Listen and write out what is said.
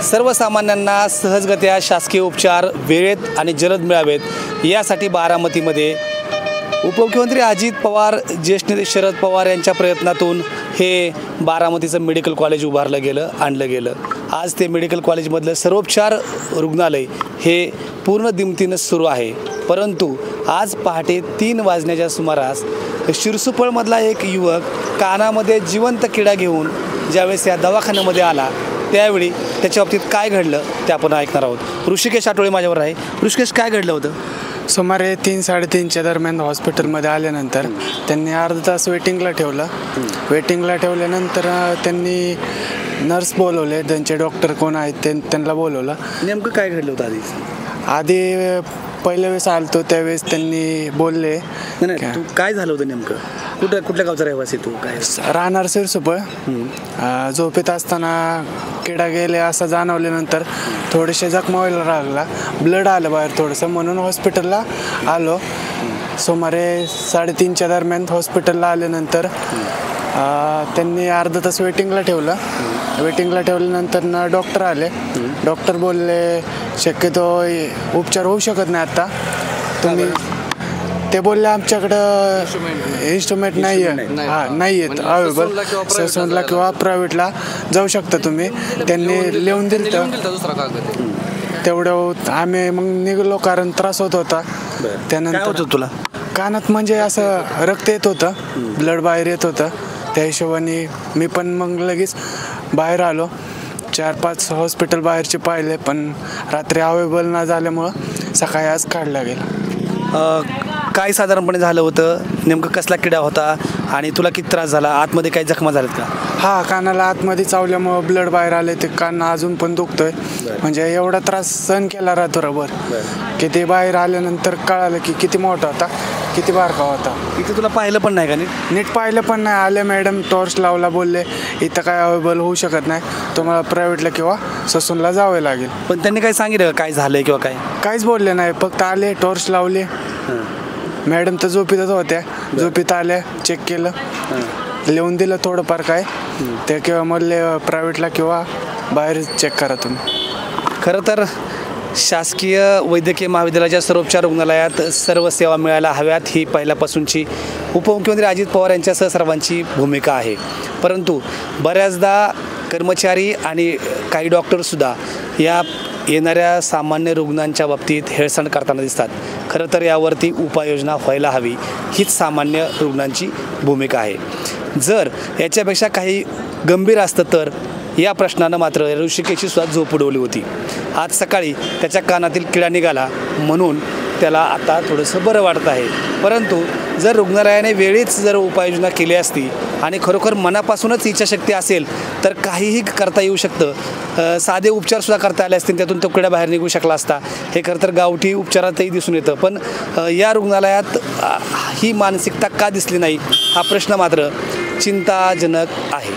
सर्वसामान्यांना सहजगत्या शासकीय उपचार वेळेत आणि जलद मिळावेत यासाठी बारामतीमध्ये उपमुख्यमंत्री अजित पवार, ज्येष्ठ नेते शरद पवार यांच्या प्रयत्नातून हे बारामतीचं मेडिकल कॉलेज आणलं गेलं। आज ते मेडिकल कॉलेजमधलं सर्वोपचार रुग्णालय हे पूर्ण दिमतीनं सुरू आहे। परंतु आज पहाटे 3 वाजण्याच्या सुमारास शिरसुपळमधला एक युवक कानामध्ये जिवंत किडा घेऊन ज्यावेळेस या दवाखान्यामध्ये आला त्यावेळी त्याच्या बाबतीत काय घडलं ते आपण ऐकणार आहोत। ऋषिकेश आठवळे माझ्यावर आहे। ऋषिकेश, काय घडलं होतं? सुमारे 3-3:30च्या दरम्यान हॉस्पिटलमध्ये आल्यानंतर त्यांनी अर्धा तास वेटिंगला ठेवलं। वेटिंगला ठेवल्यानंतर त्यांनी नर्स बोलवले, त्यांचे डॉक्टर कोण आहेत त्यांना बोलवलं। नेमकं काय घडलं होतं आधी पहिल्या वेळेस आलतो त्यावेळेस त्यांनी बोलले तू काय झालं होतं नेमकं? कुठल्या गावचा रहिवासी तू? काय राहणार सिरसुपळ। झोपेत असताना किडा गेले असं जाणवल्यानंतर थोडेसे जखमा व्हायला लागला, ब्लड आलं बाहेर थोडंसं, म्हणून हॉस्पिटलला आलो। सुमारे 3:30च्या दरम्यान हॉस्पिटलला आल्यानंतर त्यांनी अर्धा तास वेटिंगला ठेवलं। वेटिंगला ठेवल्यानंतर डॉक्टर आले। डॉक्टर बोलले शक्यतो उपचार होऊ शकत नाही आता तुम्ही। ते बोलले आमच्याकडं इन्स्ट्रुमेंट नाही आहेत अवेलेबल, ससूनला किंवा प्रायव्हेटला जाऊ शकता तुम्ही। त्यांनी लिहून दिलं तेवढं आम्ही मग निघलो, कारण त्रास होत होता। त्यानंतर तुला कानात म्हणजे असं रक्त येत होतं, ब्लड बाहेर येत होतं। त्या हिशोबाने मी पण मग लगेच बाहेर आलो। 4-5 हॉस्पिटल बाहेरचे पाहिले, पण रात्री अवेलेबल न झाल्यामुळं सकाळी आज काढला गेला। काय साधारणपणे झालं होतं? नेमकं कसला किडा होता आणि तुला किती त्रास झाला? आतमध्ये काही जखमा झाल्यात का? कानाला आतमध्ये चावल्यामुळं ब्लड बाहेर आले, ते कान अजून पण दुखतोय। म्हणजे एवढा त्रास सहन केला रात्रभर की ते बाहेर आल्यानंतर कळालं की किती मोठा होता, किती बारका होता। इथं तुला पाहिलं पण नाही का? नीट पाहिलं पण नाही। आले मॅडम, टॉर्च लावला, बोलले इथं काय अवेलेबल होऊ शकत नाही, तुम्हाला प्रायव्हेटला किंवा ससूनला जावे लागेल। पण त्यांनी काय सांगितलं काय झालंय किंवा काय? काहीच बोलले नाही, फक्त आले, टॉर्च लावले। मॅडम तर झोपीतच होत्या, झोपीत आल्या, चेक केलं, लिहून दिलं थोडंफार काय ते, किंवा म्हणले प्रायव्हेटला किंवा बाहेर चेक करा तुम्ही। खरं तर शासकीय वैद्यकीय महाविद्यालयाच्या सर्वोपचार रुग्णालयात सर्व सेवा मिळायला हव्यात ही पहिल्यापासूनची उपमुख्यमंत्री अजित पवार यांच्यासह सर्वांची भूमिका आहे। परंतु बऱ्याचदा कर्मचारी आणि काही डॉक्टरसुद्धा या येणाऱ्या सामान्य रुग्णांच्या बाबतीत हेळसांड करताना दिसतात। खरं तर यावरती उपाययोजना व्हायला हवी हीच सामान्य रुग्णांची भूमिका आहे। जर याच्यापेक्षा काही गंभीर असतं तर या प्रश्नानं मात्र ऋषिकेशची सुद्धा झोप उडवली होती। आज सकाळी त्याच्या कानातील किडा निघाला म्हणून त्याला आता थोडंसं बरं वाटत आहे। परंतु जर रुग्णालयाने वेळीच जर उपाययोजना केली असती आणि खरोखर मनापासूनच इच्छाशक्ती असेल तर काहीही करता येऊ शकतं। साधे उपचारसुद्धा करता आले असतील, त्यातून तो किडा बाहेर निघू शकला असता। हे खरं तर गावठी उपचारातही दिसून येतं, पण या रुग्णालयात ही मानसिकता का दिसली नाही हा प्रश्न मात्र चिंताजनक आहे।